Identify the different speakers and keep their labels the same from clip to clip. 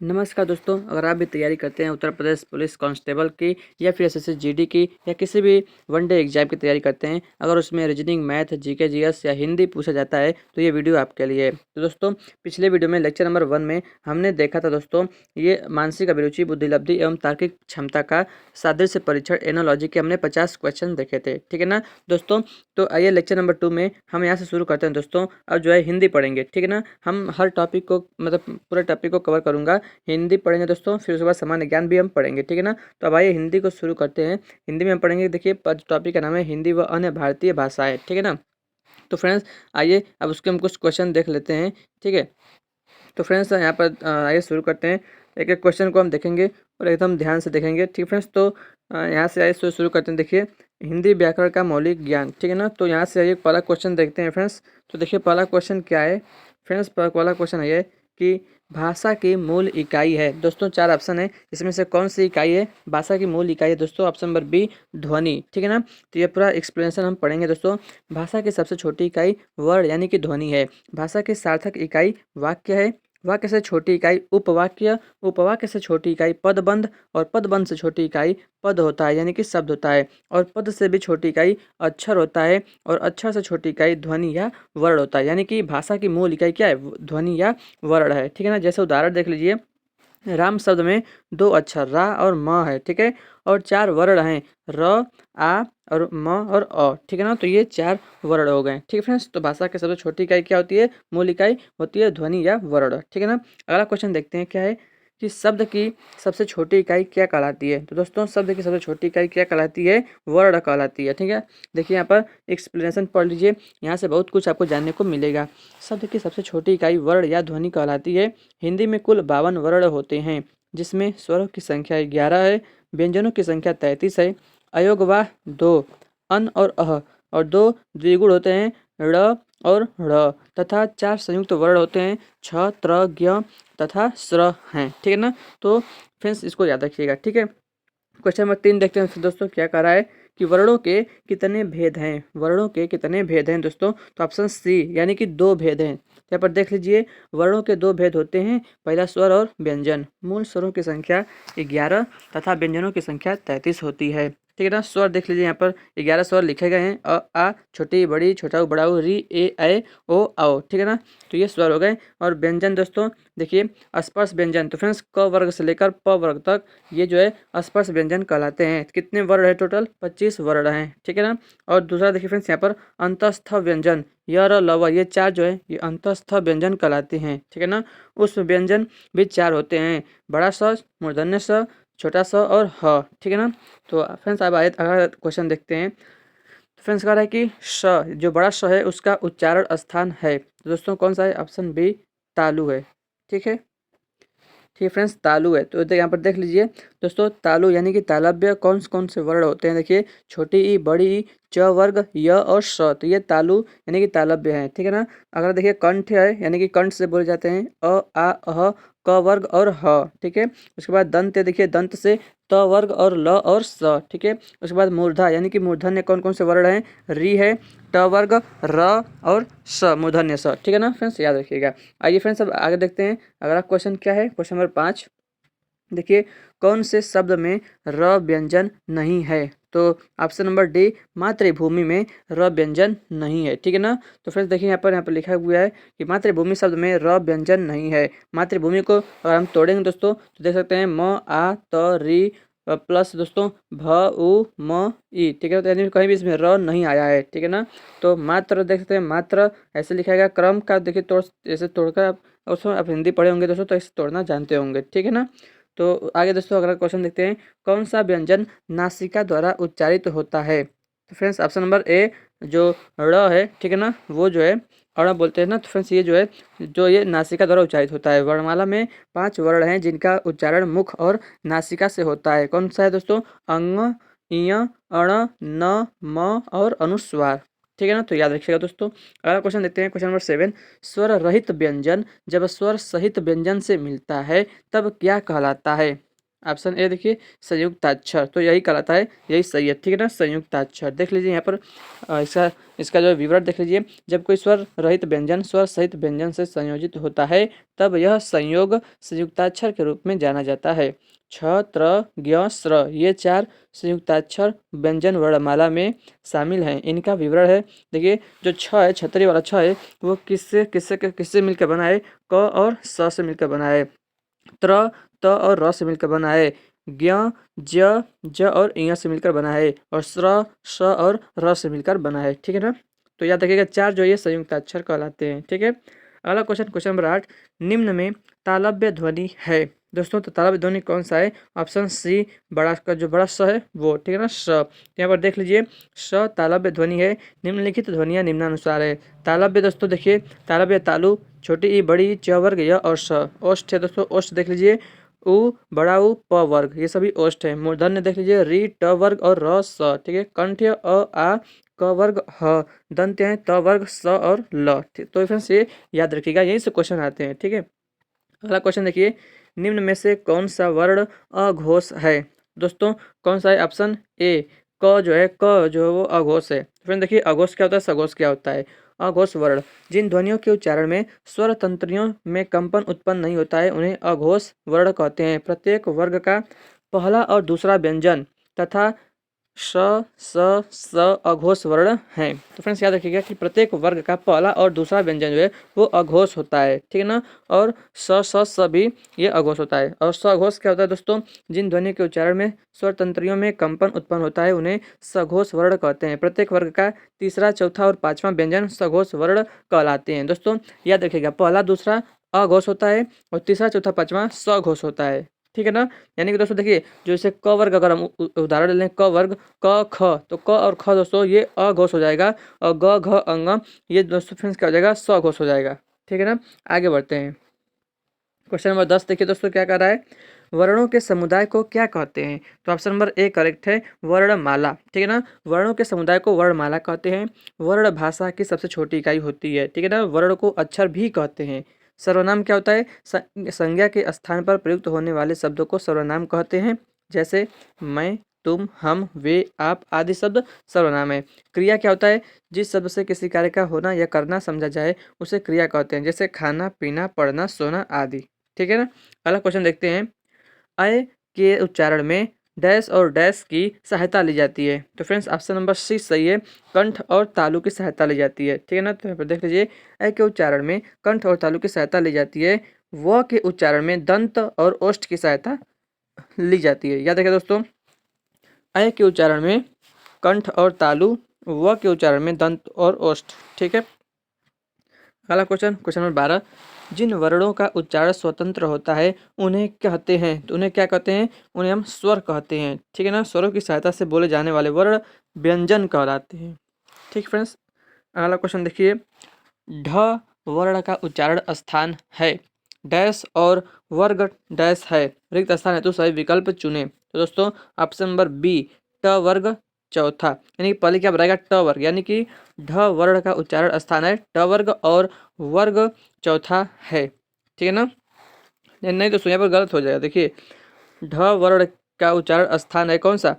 Speaker 1: नमस्कार दोस्तों, अगर आप भी तैयारी करते हैं उत्तर प्रदेश पुलिस कांस्टेबल की या फिर एसएससी जीडी की या किसी भी वनडे एग्जाम की तैयारी करते हैं, अगर उसमें रीजनिंग, मैथ, जीके, जीएस या हिंदी पूछा जाता है तो ये वीडियो आपके लिए है। तो दोस्तों, पिछले वीडियो में लेक्चर नंबर 1 में हमने देखा था दोस्तों, ये मानसिक अभिरुचि, बुद्धिलब्धि एवं तार्किक क्षमता का सादृश्य परीक्षण एनोलॉजी के हमने 50 क्वेश्चन देखे थे। ठीक है ना दोस्तों। तो आइए लेक्चर नंबर 2 में हम यहाँ से शुरू करते हैं दोस्तों। अब जो है हिंदी पढ़ेंगे, ठीक है ना। हम हर टॉपिक को मतलब पूरे टॉपिक को कवर करूँगा। हिंदी पढ़ेंगे दोस्तों, फिर उसके बाद सामान्य ज्ञान भी हम पढ़ेंगे, ठीक है ना। तो अब आइए हिंदी को शुरू करते हैं। हिंदी में हम पढ़ेंगे, देखिए टॉपिक का नाम है हिंदी व अन्य भारतीय भाषाएं, ठीक है ना। तो फ्रेंड्स आइए अब उसके हम कुछ क्वेश्चन देख लेते हैं, ठीक है। तो फ्रेंड्स यहाँ पर आइए शुरू करते हैं। एक एक क्वेश्चन को हम देखेंगे और एकदम ध्यान से देखेंगे, ठीक फ्रेंड्स। तो यहाँ से आइए शुरू करते हैं। देखिए, हिंदी व्याकरण का मौलिक ज्ञान, ठीक है ना। तो यहाँ से आइए पहला क्वेश्चन देखते हैं फ्रेंड्स। तो देखिए पहला क्वेश्चन क्या है फ्रेंड्स। पहला क्वेश्चन है ये कि भाषा की मूल इकाई है। दोस्तों 4 ऑप्शन है, इसमें से कौन सी इकाई है भाषा की मूल इकाई है दोस्तों। ऑप्शन नंबर बी, ध्वनि, ठीक है ना। तो ये पूरा एक्सप्लेनेशन हम पढ़ेंगे दोस्तों। भाषा की सबसे छोटी इकाई वर्ण यानी कि ध्वनि है। भाषा की सार्थक इकाई वाक्य है। वाक्य से छोटी इकाई उपवाक्य, उपवाक्य से छोटी इकाई पदबंध और पदबंध से छोटी इकाई पद होता है यानी कि शब्द होता है। और पद से भी छोटी इकाई अक्षर होता है और अक्षर से छोटी इकाई ध्वनि या वर्ण होता है। यानी कि भाषा की मूल इकाई क्या है, ध्वनि या वर्ण है, ठीक है ना। जैसे उदाहरण देख लीजिए, राम शब्द में 2 अक्षर रा और म है, ठीक है। और 4 वर्ण हैं, र, आ और म और अ, ठीक है ना। तो ये 4 वर्ण हो गए, ठीक है फ्रेंड्स। तो भाषा की सबसे छोटी इकाई क्या होती है, मूल इकाई होती है ध्वनि या वर्ण, ठीक है ना। अगला क्वेश्चन देखते हैं, क्या है कि शब्द की सबसे छोटी इकाई क्या कहलाती है। तो दोस्तों शब्द की सबसे छोटी इकाई क्या कहलाती है, वर्ण कहलाती है, ठीक है। देखिए यहाँ पर एक्सप्लेनेशन पढ़ लीजिए, यहाँ से बहुत कुछ आपको जानने को मिलेगा। शब्द की सबसे छोटी इकाई वर्ण या ध्वनि कहलाती है। हिंदी में कुल 52 वर्ण होते हैं, जिसमें स्वरों की संख्या 11 है, व्यंजनों की संख्या 33 है। अयोगवाह 2, अन और अह, और 2 द्विगुण होते हैं, ड़ और ढ़, तथा 4 संयुक्त वर्ण होते हैं, छ, त्र, ज्ञ तथा स्र हैं, ठीक है ना। तो फ्रेंड्स इसको याद रखिएगा, ठीक है। क्वेश्चन नंबर 3 देखते हैं फिर दोस्तों, क्या कह रहा है कि वर्णों के कितने भेद हैं। वर्णों के कितने भेद हैं दोस्तों। तो ऑप्शन सी यानी कि 2 भेद हैं। यहाँ पर देख लीजिए, वर्णों के 2 भेद होते हैं, पहला स्वर और व्यंजन। मूल स्वरों की संख्या 11 तथा व्यंजनों की संख्या 33 होती है, ठीक है ना। स्वर देख लीजिए, यहाँ पर 11 स्वर लिखे गए हैं, अ, आ, छोटी बड़ी, छोटा ऊ, बड़ा ऊ, री, ए, ओ, आओ, ठीक है ना। तो ये स्वर हो गए। और व्यंजन दोस्तों देखिए, स्पर्श व्यंजन, तो फ्रेंड्स क वर्ग से लेकर प वर्ग तक ये जो है स्पर्श व्यंजन कहलाते हैं। कितने वर्ण है टोटल, 25 वर्ण हैं, ठीक है ना। और दूसरा देखिए फ्रेंड्स, यहाँ पर अंतस्थ व्यंजन, य, र, ल, व, ये 4 जो है ये अंतस्थ व्यंजन कहलाते हैं, ठीक है ना। उस व्यंजन भी 4 होते हैं, बड़ा स, मूर्धन्य स, छोटा स और ह, ठीक है ना। तो फ्रेंड्स अब आए अगला क्वेश्चन देखते हैं। फ्रेंड्स कह रहा है कि श, जो बड़ा श है उसका उच्चारण स्थान है। तो दोस्तों कौन सा है, ऑप्शन बी तालु है, ठीक है। ठीक है फ्रेंड्स, तालु है। तो यहाँ पर देख लीजिए दोस्तों, तालु यानी कि तालव्य कौन से वर्ण होते हैं। देखिए, छोटी ई, बड़ी ई, च वर्ग, य और स, तो ये तालु यानी कि तालव्य है, ठीक है ना। अगर देखिए कंठ है यानी कि कंठ से बोले जाते हैं, अ, आ, अह, क वर्ग और ह, ठीक है। उसके बाद दंत है, देखिए दंत से त वर्ग और ल और स, ठीक है। उसके बाद मूर्धा यानी कि मूर्धन्य कौन से वर्ण हैं, री है, ट वर्ग, र और स, मूर्धन्य स, ठीक है ना फ्रेंड्स, याद रखिएगा। आइए फ्रेंड्स अब आगे देखते हैं अगला क्वेश्चन क्या है। क्वेश्चन नंबर 5 देखिए, कौन से शब्द में र व्यंजन नहीं है। तो ऑप्शन नंबर डी, मातृभूमि में र व्यंजन नहीं है, ठीक है ना। तो फ्रेंड्स देखिए, यहाँ पर लिखा हुआ है कि मातृभूमि शब्द में र व्यंजन नहीं है। मातृभूमि को अगर हम तोड़ेंगे दोस्तों तो देख सकते हैं म, आ, त, री प्लस दोस्तों भ, उ, म, ई, ठीक है। तो यानी कहीं भी इसमें र नहीं आया है, ठीक है ना। तो मात्र देख सकते हैं, मात्र ऐसे लिखा गया, क्रम का देखिए तोड़, ऐसे तोड़कर उसमें आप हिंदी पढ़े होंगे दोस्तों तो इसे तोड़ना जानते होंगे, ठीक है ना। तो आगे दोस्तों अगला क्वेश्चन देखते हैं, कौन सा व्यंजन नासिका द्वारा उच्चारित होता है। तो फ्रेंड्स ऑप्शन नंबर ए, जो ड़ है, ठीक है ना, वो जो है अड़ बोलते हैं ना। तो फ्रेंड्स ये जो है, जो ये नासिका द्वारा उच्चारित होता है। वर्णमाला में 5 वर्ण हैं जिनका उच्चारण मुख और नासिका से होता है। कौन सा है दोस्तों, अंग, इय, अण, न, म और अनुस्वार, ठीक है ना। तो याद रखिएगा दोस्तों। अगला क्वेश्चन देखते हैं, क्वेश्चन नंबर 7, स्वर रहित व्यंजन जब स्वर सहित व्यंजन से मिलता है तब क्या कहलाता है। ऑप्शन ए देखिए संयुक्ताक्षर, तो यही कहलाता है, यही सही है, ठीक है ना, संयुक्ताक्षर। देख लीजिए यहाँ पर इसका इसका जो विवरण देख लीजिए। जब कोई स्वर रहित व्यंजन स्वर सहित व्यंजन से संयोजित होता है तब यह संयोग संयुक्ताक्षर के रूप में जाना जाता है। छ, त्र, ज्ञ, स्र ये 4 संयुक्ताक्षर व्यंजन वर्णमाला में शामिल हैं। इनका विवरण है, देखिए जो छ है, छतरी वाला छ है, वो किससे किससे किससे मिलकर बना है, क और स से मिलकर बना है। त्र, त और र से मिलकर बना है। ज्ञ, ज, ज और ञ से मिलकर बना है। और स्र, स और र से मिलकर बना है, ठीक है ना। तो याद रखिएगा 4 जो ये संयुक्ताक्षर कहलाते हैं, ठीक है। अगला क्वेश्चन, क्वेश्चन नंबर 8, निम्न में तालव्य ध्वनि है। दोस्तों तो तालव्य ध्वनि कौन सा है? ऑप्शन सी बड़ा का जो बड़ा स है वो, ठीक है ना, स। यहाँ पर देख लीजिए स तालव्य ध्वनि है। निम्नलिखित ध्वनियाँ निम्नानुसार है। तालव्य दोस्तों देखिए, तालव्य तालु, छोटी ई, बड़ी ई, च वर्ग, य और स। ओष्ठ है दोस्तों, ओष्ठ देख लीजिए, उ, बड़ा उ, प वर्ग, ये सभी ओष्ठ है। मूर्धन्य देख लीजिए, री, ट वर्ग और र, स, ठीक है। कंठ्य अ, आ, क वर्ग, ह। दंत्य है त वर्ग, स और ल। तो फ्रेंड्स ये याद रखिएगा, यहीं से क्वेश्चन आते हैं, ठीक है। अगला क्वेश्चन देखिए, निम्न में से कौन सा वर्ण अघोष है? दोस्तों कौन सा है? ऑप्शन ए क जो है, क जो है वो अघोष है। फ्रेंड देखिए अघोष क्या होता है, सघोष क्या होता है। अघोष वर्ण जिन ध्वनियों के उच्चारण में स्वर तंत्रियों में कंपन उत्पन्न नहीं होता है उन्हें अघोष वर्ण कहते हैं। प्रत्येक वर्ग का पहला और दूसरा व्यंजन तथा श, स अघोष वर्ण हैं। तो फ्रेंड्स याद रखिएगा कि प्रत्येक वर्ग का पहला और दूसरा व्यंजन जो है वो अघोष होता है, ठीक है ना। और स भी ये अघोष होता है। और सघोष क्या होता है दोस्तों? जिन ध्वनि के उच्चारण में स्वर तंत्रियों में कंपन उत्पन्न होता है उन्हें सघोष वर्ण कहते हैं। प्रत्येक वर्ग का तीसरा, चौथा और पांचवा व्यंजन सघोष वर्ण कहलाते हैं। दोस्तों याद रखिएगा, पहला दूसरा अघोष होता है और तीसरा, चौथा, पांचवा सघोष होता है, ठीक है ना। यानी कि दोस्तों देखिए, जैसे क वर्ग अगर हम उदाहरण ले लें, क वर्ग, क, ख, तो क और ख दोस्तों ये अघोष हो जाएगा। और ग, घ, अंग ये दोस्तों फ्रेंड्स क्या हो जाएगा, सघोष हो जाएगा, ठीक है ना। आगे बढ़ते हैं। क्वेश्चन नंबर 10 देखिए दोस्तों क्या कह रहा है, वर्णों के समुदाय को क्या कहते हैं? तो ऑप्शन नंबर ए करेक्ट है, वर्णमाला, ठीक है ना। वर्णों के समुदाय को वर्णमाला कहते हैं। वर्ण भाषा की सबसे छोटी इकाई होती है, ठीक है ना। वर्ण को अक्षर भी कहते हैं। सर्वनाम क्या होता है? संज्ञा के स्थान पर प्रयुक्त होने वाले शब्दों को सर्वनाम कहते हैं। जैसे मैं, तुम, हम, वे, आप आदि शब्द सर्वनाम है। क्रिया क्या होता है? जिस शब्द से किसी कार्य का होना या करना समझा जाए उसे क्रिया कहते हैं। जैसे खाना, पीना, पढ़ना, सोना आदि, ठीक है ना। अगला क्वेश्चन देखते हैं, अय के उच्चारण में डैश और डैश की सहायता ली जाती है। तो फ्रेंड्स ऑप्शन नंबर सी सही है, कंठ और तालु की सहायता ली जाती है, ठीक है ना। तो यहाँ पर देख लीजिए, अय के उच्चारण में कंठ और तालु की सहायता ली जाती है। व के उच्चारण में दंत और ओष्ठ की सहायता ली जाती है। याद रखिए दोस्तों, अय के उच्चारण में कंठ और तालु, व के उच्चारण में दंत और ओष्ठ, ठीक है। अगला क्वेश्चन, क्वेश्चन नंबर 12, जिन वर्णों का उच्चारण स्वतंत्र होता है उन्हें कहते हैं? तो उन्हें क्या कहते हैं? उन्हें हम स्वर कहते हैं, ठीक है ना। स्वरों की सहायता से बोले जाने वाले वर्ण व्यंजन कहलाते हैं, ठीक फ्रेंड्स। अगला क्वेश्चन देखिए, ढ वर्ण का उच्चारण स्थान है डैश और वर्ग डैश है, रिक्त स्थान है तो सही विकल्प चुने। तो दोस्तों ऑप्शन नंबर बी ट वर्ग चौथा, यानी कि पहले क्या बनाएगा, ट वर्ग, यानी कि ढ वर्ण का उच्चारण स्थान है ट वर्ग और वर्ग चौथा है, ठीक है ना। नहीं दोस्तों यहाँ पर गलत हो जाएगा। देखिए ढ वर्ण का उच्चारण स्थान है कौन सा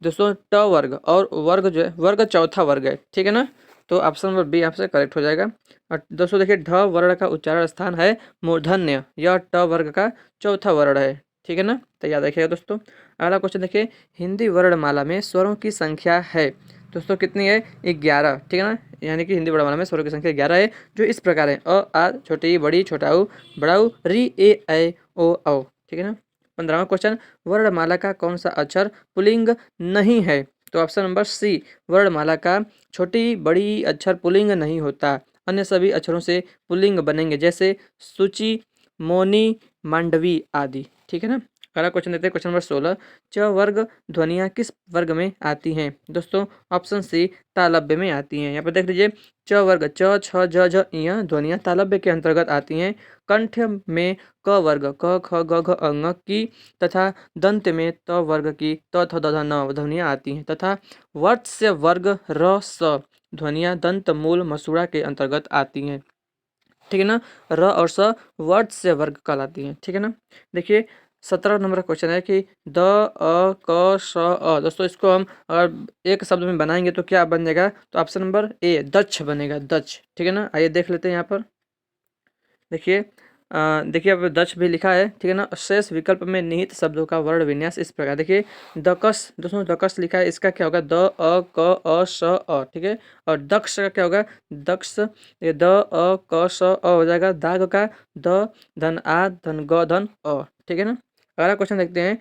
Speaker 1: दोस्तों, ट वर्ग, और वर्ग जो है वर्ग चौथा वर्ग है, ठीक है ना। तो ऑप्शन नंबर बी आपसे करेक्ट हो जाएगा। और दोस्तों देखिए ढ वर्ण का उच्चारण स्थान है मूर्धन्य, यह ट वर्ग का चौथा वर्ण है, ठीक है ना। तो याद रखिएगा दोस्तों। अगला क्वेश्चन देखिए, हिंदी वर्णमाला में स्वरों की संख्या है दोस्तों कितनी है? 11, ठीक है ना। यानी कि हिंदी वर्णमाला में स्वरों की संख्या 11 है, जो इस प्रकार है, अ, आ, छोटी ई, बड़ी, छोटा ऊ, बड़ा ऊ, री, ए, ऐ, ओ, औ, ठीक है ना। 15वां क्वेश्चन, वर्णमाला का कौन सा अक्षर पुल्लिंग नहीं है? तो ऑप्शन नंबर सी वर्णमाला का छोटी बड़ी अक्षर पुल्लिंग नहीं होता, अन्य सभी अक्षरों से पुल्लिंग बनेंगे, जैसे सूची, मौनी, मांडवी आदि, ठीक है ना। अगला क्वेश्चन देते हैं, क्वेश्चन नंबर 16, च वर्ग ध्वनियाँ किस वर्ग में आती हैं? दोस्तों ऑप्शन सी तालव्य में आती हैं। यहाँ पर देख लीजिए, च वर्ग च, छ, ज, झ, ञ ध्वनियाँ तालव्य के अंतर्गत आती हैं। कंठ में क वर्ग क, ख, ग, घ, अंग की तथा दंत में त वर्ग की त, थ, द, ध, न ध्वनियाँ आती हैं, तथा वर्त्स्य वर्ग र, स ध्वनियाँ दंत मूल मसूड़ा के अंतर्गत आती हैं, ठीक है ना। र और स वर्त्स्य वर्ग कहलाती हैं, ठीक है ना। देखिए 17 नंबर क्वेश्चन है कि द अ क श अ। दोस्तों इसको हम अगर एक शब्द में बनाएंगे तो क्या बन जाएगा, तो ऑप्शन नंबर ए दक्ष बनेगा, दक्ष। ठीक है ना, आइए देख लेते हैं यहाँ पर। देखिए देखिए अब दक्ष भी लिखा है, ठीक है ना। शेष विकल्प में निहित शब्दों का वर्ण विन्यास इस प्रकार, देखिए दकस, दोस्तों दकस लिखा है, इसका क्या होगा, द अ क अ श अ, ठीक है। और दक्ष का क्या होगा, दक्ष, ये द अ क श अ हो जाएगा, दाग का द धन आ धन ग धन अ, ठीक है ना। अगला क्वेश्चन देखते हैं।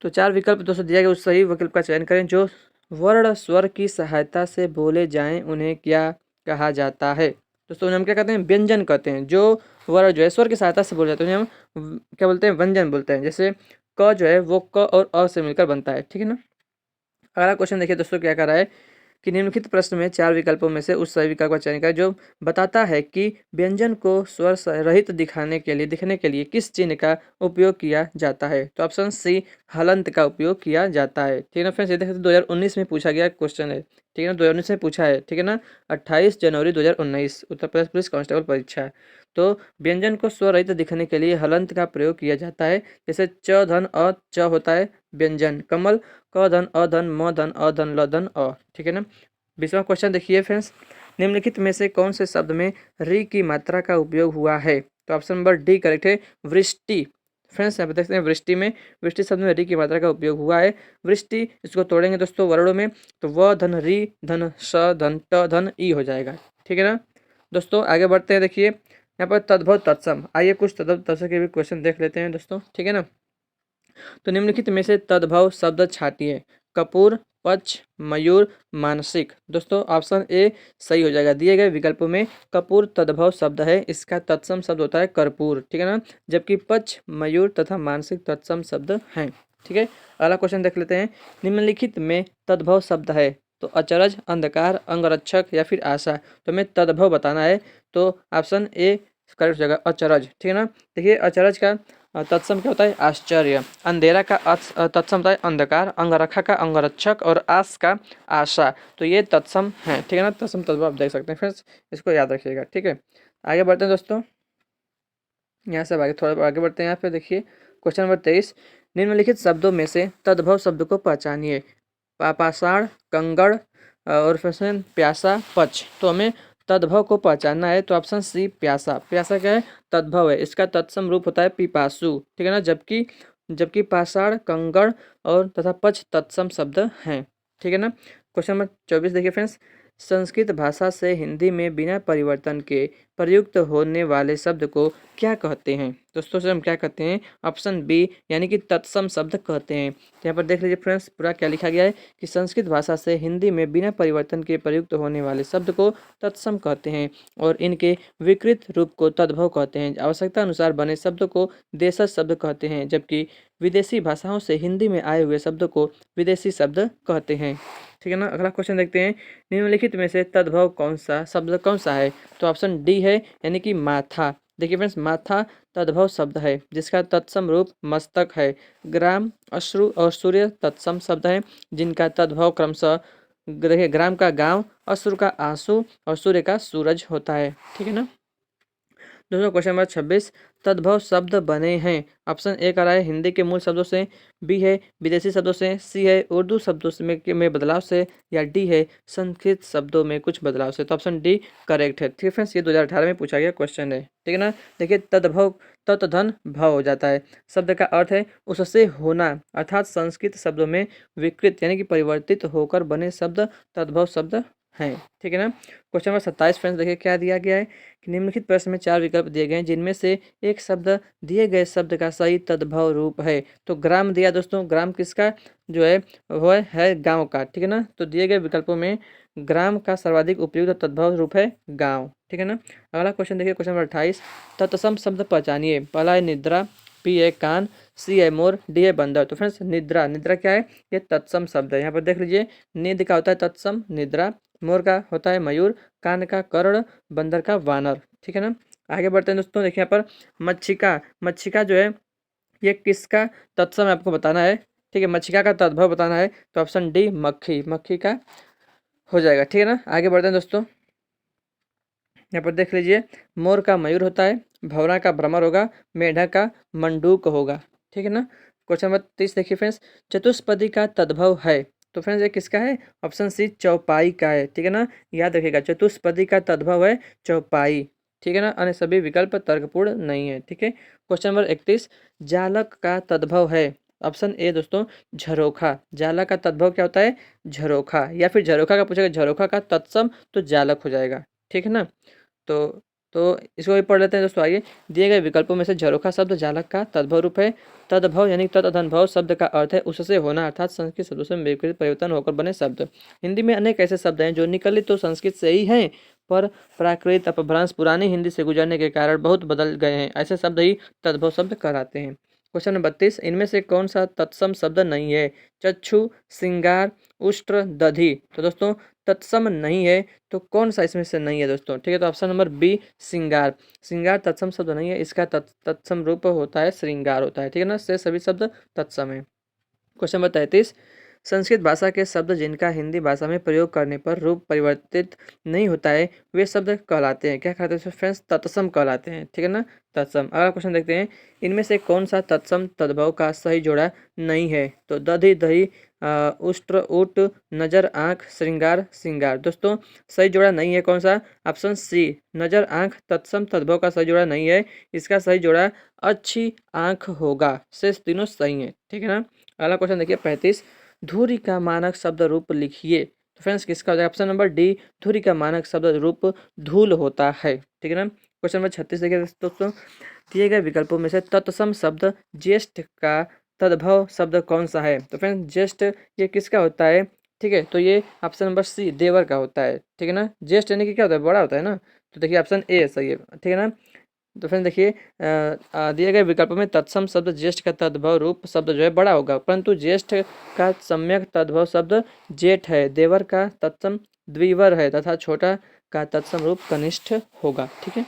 Speaker 1: तो चार विकल्प दोस्तों दिया गया, उस सही विकल्प का चयन करें। जो वर्ण स्वर की सहायता से बोले जाएं उन्हें क्या कहा जाता है। दोस्तों उन्हें हम क्या कहते हैं, व्यंजन कहते हैं। जो वर्ण जो है स्वर की सहायता से बोले जाते हैं उन्हें हम क्या बोलते हैं, व्यंजन बोलते हैं। जैसे क जो है वो क और अ से मिलकर बनता है, ठीक है ना। अगला क्वेश्चन देखिए दोस्तों, क्या कर रहा है कि निम्नलिखित प्रश्न में चार विकल्पों में से उस सही विकल्प का चयन करें जो बताता है कि व्यंजन को स्वर रहित दिखने के लिए किस चिन्ह का उपयोग किया जाता है। तो ऑप्शन सी हलंत का उपयोग किया जाता है, ठीक है ना फ्रेंड्स। ये देखते 2019 में पूछा गया क्वेश्चन है, ठीक है ना, 2019 में पूछा है, ठीक है ना। 28 जनवरी 2019 उत्तर प्रदेश पुलिस कांस्टेबल परीक्षा है। तो व्यंजन को स्वर रहित दिखने के लिए हलंत का प्रयोग किया जाता है। जैसे च धन अ च होता है व्यंजन, कमल क धन अ धन म धन अ धन ल धन अ, ठीक है ना। 20वां क्वेश्चन देखिए फ्रेंड्स, निम्नलिखित में से कौन से शब्द में री की मात्रा का उपयोग हुआ है। तो ऑप्शन नंबर डी करेक्ट है, वृष्टि। फ्रेंड्स यहाँ पे देखते हैं वृष्टि में, वृष्टि शब्द में री की मात्रा का उपयोग हुआ है। वृष्टि, इसको तोड़ेंगे दोस्तों वर्णों में, तो व धन री धन स धन ट धन ई हो जाएगा, ठीक है ना। दोस्तों आगे बढ़ते हैं, देखिए यहाँ पर तद्भव तत्सम, आइए कुछ तद्भव तत्सम के भी क्वेश्चन देख लेते हैं दोस्तों, ठीक है ना। तो निम्नलिखित में से तद्भव शब्द छाटिए। कपूर, पक्ष, मयूर, मानसिक। दोस्तों ऑप्शन ए सही हो जाएगा। दिए गए विकल्पों में कपूर तद्भव शब्द है, इसका तत्सम शब्द होता है कर्पूर, ठीक है ना। जबकि पक्ष, मयूर तथा मानसिक तत्सम शब्द हैं, ठीक है। अगला क्वेश्चन देख लेते हैं। निम्नलिखित में तद्भव शब्द है, तो अचरज, अंधकार, अंगरक्षक या फिर आशा। तो हमें तद्भव बताना है, तो ऑप्शन ए करेक्ट हो जाएगा, अचरज, ठीक है ना। देखिए अचरज का तत्सम क्या होता है, आश्चर्य। अंधेरा का तत्सम होता है अंधकार। अंगरखा का अंगरक्षक और आस का आशा। तो ये तत्सम है, ठीक है ना। तत्सम तद्भव आप देख सकते हैं फ्रेंड्स, इसको याद रखिएगा, ठीक है। आगे बढ़ते हैं दोस्तों, यहाँ से आगे थोड़ा आगे बढ़ते हैं। यहाँ पे देखिए क्वेश्चन नंबर 23, निम्नलिखित शब्दों में से तद्भव शब्द को पहचानिए। पाषाण, कंगड़ और फिर प्यासा, पक्ष। तो हमें तद्भव को पहचानना है, तो ऑप्शन सी प्यासा। प्यासा क्या है, तद्भव है, इसका तत्सम रूप होता है पिपासु, ठीक है ना। जबकि जबकि पाषाण, कंगड़ और तथा पक्ष तत्सम शब्द हैं, ठीक है ना। क्वेश्चन नंबर 24 देखिए फ्रेंड्स, संस्कृत भाषा से हिंदी में बिना परिवर्तन के प्रयुक्त होने वाले शब्द को क्या कहते हैं। दोस्तों से हम क्या कहते हैं, ऑप्शन बी यानी कि तत्सम शब्द कहते हैं। तो यहाँ पर देख लीजिए फ्रेंड्स पूरा क्या लिखा गया है कि संस्कृत भाषा से हिंदी में बिना परिवर्तन के प्रयुक्त होने वाले शब्द को तत्सम कहते हैं और इनके विकृत रूप को तद्भव कहते हैं। आवश्यकता अनुसार बने शब्द को देशज शब्द कहते हैं, जबकि विदेशी भाषाओं से हिंदी में आए हुए शब्द को विदेशी शब्द कहते हैं, ठीक है ना। अगला क्वेश्चन देखते हैं। निम्नलिखित में से तद्भव कौन सा शब्द कौन सा है। तो ऑप्शन डी है यानी कि माथा। देखिए फ्रेंड्स माथा तद्भव शब्द है, जिसका तत्सम रूप मस्तक है। ग्राम, अश्रु और सूर्य तत्सम शब्द हैं, जिनका तद्भव क्रमशः देखिए ग्राम का गांव, अश्रु का आंसू और सूर्य का सूरज होता है, ठीक है ना। दोस्तों क्वेश्चन नंबर 26, तद्भव शब्द बने हैं। ऑप्शन ए का रहा है हिंदी के मूल शब्दों से, बी है विदेशी शब्दों से, सी है उर्दू शब्दों से में बदलाव से, या डी है संस्कृत शब्दों में कुछ बदलाव से। तो ऑप्शन डी करेक्ट है, ठीक है फ्रेंड्स। ये 2018 में पूछा गया क्वेश्चन है, ठीक है ना। देखिए तद्भव तत् धन भव हो जाता है, शब्द का अर्थ है उससे होना, अर्थात संस्कृत शब्दों में विकृत यानी कि परिवर्तित होकर बने शब्द तद्भव शब्द हैं, ठीक है ना। क्वेश्चन नंबर 27 फ्रेंड्स देखिए क्या दिया गया है कि निम्नलिखित प्रश्न में चार विकल्प दिए गए हैं, जिनमें से एक शब्द दिए गए शब्द का सही तद्भव रूप है। तो ग्राम दिया दोस्तों, ग्राम किसका जो है वो है गांव का, ठीक है ना। तो दिए गए विकल्पों में ग्राम का सर्वाधिक उपयुक्त तद्भव रूप है गांव, ठीक है ना। अगला क्वेश्चन देखिए क्वेश्चन नंबर 28, तत्सम शब्द पहचानिए। पहला है निद्रा, पी है कान, सी है मोर, डी है बंदर। तो फ्रेंड्स निद्रा, निद्रा क्या है, ये तत्सम शब्द है। यहाँ पर देख लीजिए निद का होता है तत्सम निद्रा, मोर का होता है मयूर, कान का कर्ण, बंदर का वानर, ठीक है ना। आगे बढ़ते हैं दोस्तों, देखिए यहाँ पर मच्छिका, मच्छिका जो है ये किसका तत्सम है आपको बताना है, ठीक है। मच्छिका का तद्भव बताना है, तो ऑप्शन डी मक्खी, मक्खी का हो जाएगा, ठीक है ना। आगे बढ़ते हैं दोस्तों, यहाँ पर देख लीजिए मोर का मयूर होता है, भंवरा का भ्रमर होगा, मेढक का मंडूक होगा, ठीक है ना। क्वेश्चन नंबर 30 देखिए फ्रेंड्स, चतुष्पदी का तद्भव है। तो फ्रेंड्स ये किसका है? ऑप्शन सी चौपाई का है, ठीक है ना। याद रखिएगा, चतुष्पदी का तद्भव है चौपाई, ठीक है ना। अन्य सभी विकल्प तर्कपूर्ण नहीं है, ठीक है। क्वेश्चन नंबर 31, जालक का तद्भव है। ऑप्शन ए दोस्तों झरोखा। जालक का तद्भव क्या होता है? झरोखा। या फिर झरोखा का पूछेगा, झरोखा का तत्सम तो जालक हो जाएगा, ठीक है ना। तो तो इसको भी पढ़ लेते हैं दोस्तों आगे। दिए गए विकल्पों में से झरोखा शब्द जालक का तद्भव रूप है। तद्भव यानी तदअनुभव शब्द का अर्थ है उससे होना, अर्थात संस्कृत शब्दों से विपरीत परिवर्तन होकर बने शब्द। हिंदी में अनेक ऐसे शब्द हैं जो निकले तो संस्कृत से ही हैं, पर प्राकृत अपभ्रंश पुरानी हिंदी से गुजरने के कारण बहुत बदल गए हैं। ऐसे शब्द ही तद्भव शब्द कहलाते हैं। क्वेश्चन नंबर 32, इनमें से कौन सा तत्सम शब्द नहीं है? चक्षु, श्रृंगार, उष्ट्र, दधि। तो दोस्तों तत्सम नहीं है, तो कौन सा इसमें से नहीं है दोस्तों? ठीक है, तो ऑप्शन नंबर बी श्रृंगार। श्रृंगार तत्सम शब्द नहीं है, इसका तत्सम रूप होता है श्रृंगार होता है, ठीक है ना। से सभी शब्द तत्सम है। क्वेश्चन नंबर 33, संस्कृत भाषा के शब्द जिनका हिंदी भाषा में प्रयोग करने पर रूप परिवर्तित नहीं होता है वे शब्द कहलाते हैं, क्या कहलाते हैं फ्रेंड्स? तत्सम कहलाते हैं, ठीक है ना, तत्सम। अगला क्वेश्चन देखते हैं, इनमें से कौन सा तत्सम तद्भव का सही जोड़ा नहीं है? तो दधि दही, उष्ट्र ऊट, नजर आंख, श्रृंगार श्रृंगार। दोस्तों सही जोड़ा नहीं है कौन सा? ऑप्शन सी नजर आंख तत्सम तद्भव का सही जोड़ा नहीं है, इसका सही जोड़ा अच्छी आंख होगा। शेष तीनों सही है, ठीक है ना। अगला क्वेश्चन देखिए 35, धुरी का मानक शब्द रूप लिखिए। तो फ्रेंड्स किसका हो जाएगा? ऑप्शन नंबर डी धुरी का मानक शब्द रूप धूल होता है, ठीक है ना। क्वेश्चन नंबर 36 देखिए दोस्तों, दिए गए विकल्पों में से तत्सम शब्द ज्येष्ठ का तद्भव शब्द कौन सा है? तो फ्रेंड्स ज्येष्ठ ये किसका होता है? ठीक है, तो ये ऑप्शन नंबर सी देवर का होता है, ठीक है ना। ज्येष्ठ यानी कि क्या होता है? बड़ा होता है ना। तो देखिए ऑप्शन ए सही है, ठीक है ना। तो फ्रेंड्स देखिए दिए गए विकल्पों में तत्सम शब्द ज्येष्ठ का तद्भव रूप शब्द जो है बड़ा होगा, परंतु ज्येष्ठ का सम्यक तद्भव शब्द जेठ है, देवर का तत्सम द्विवर है तथा छोटा का तत्सम रूप कनिष्ठ होगा, ठीक है।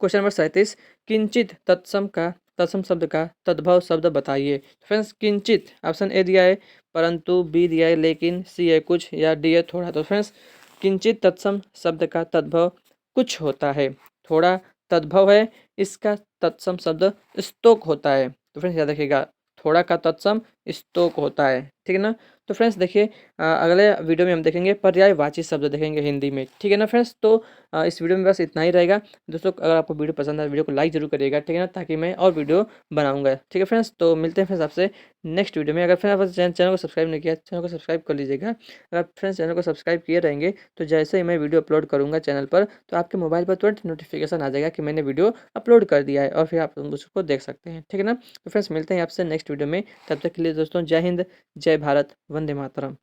Speaker 1: क्वेश्चन नंबर 37, किंचित तत्सम शब्द का तद्भव शब्द बताइए। फ्रेंड्स किंचित ऑप्शन ए दिया है, परंतु बी दिया है, लेकिन सी है कुछ, या डी है थोड़ा। तो फ्रेंड्स किंचित तत्सम शब्द का तद्भव कुछ होता है, थोड़ा तद्भव है, इसका तत्सम शब्द स्तोक होता है। तो फ्रेंड्स याद रखिएगा, थोड़ा का तत्सम स्तोक होता है, ठीक है ना। तो फ्रेंड्स देखिए अगले वीडियो में हम देखेंगे पर्यायवाची शब्द देखेंगे हिंदी में, ठीक है ना फ्रेंड्स। तो इस वीडियो में बस इतना ही रहेगा दोस्तों। अगर आपको वीडियो पसंद आए वीडियो को लाइक जरूर करिएगा, ठीक है ना, ताकि मैं और वीडियो बनाऊंगा, ठीक है फ्रेंड्स। तो मिलते हैं फ्रेंड्स आपसे नेक्स्ट वीडियो में। अगर फ्रेंड्स आप चैनल को सब्सक्राइब नहीं किया, चैनल को सब्सक्राइब कर लीजिएगा। अगर फ्रेंड्स चैनल को सब्सक्राइब किए रहेंगे तो जैसे ही मैं वीडियो अपलोड करूँगा चैनल पर, तो आपके मोबाइल पर तुरंत नोटिफिकेशन आ जाएगा कि मैंने वीडियो अपलोड कर दिया है, और फिर आप उसको देख सकते हैं, ठीक है ना। तो फ्रेंड्स मिलते हैं आपसे नेक्स्ट वीडियो में, तब तक के लिए दोस्तों जय हिंद, जय भारत, वंदे मातरम।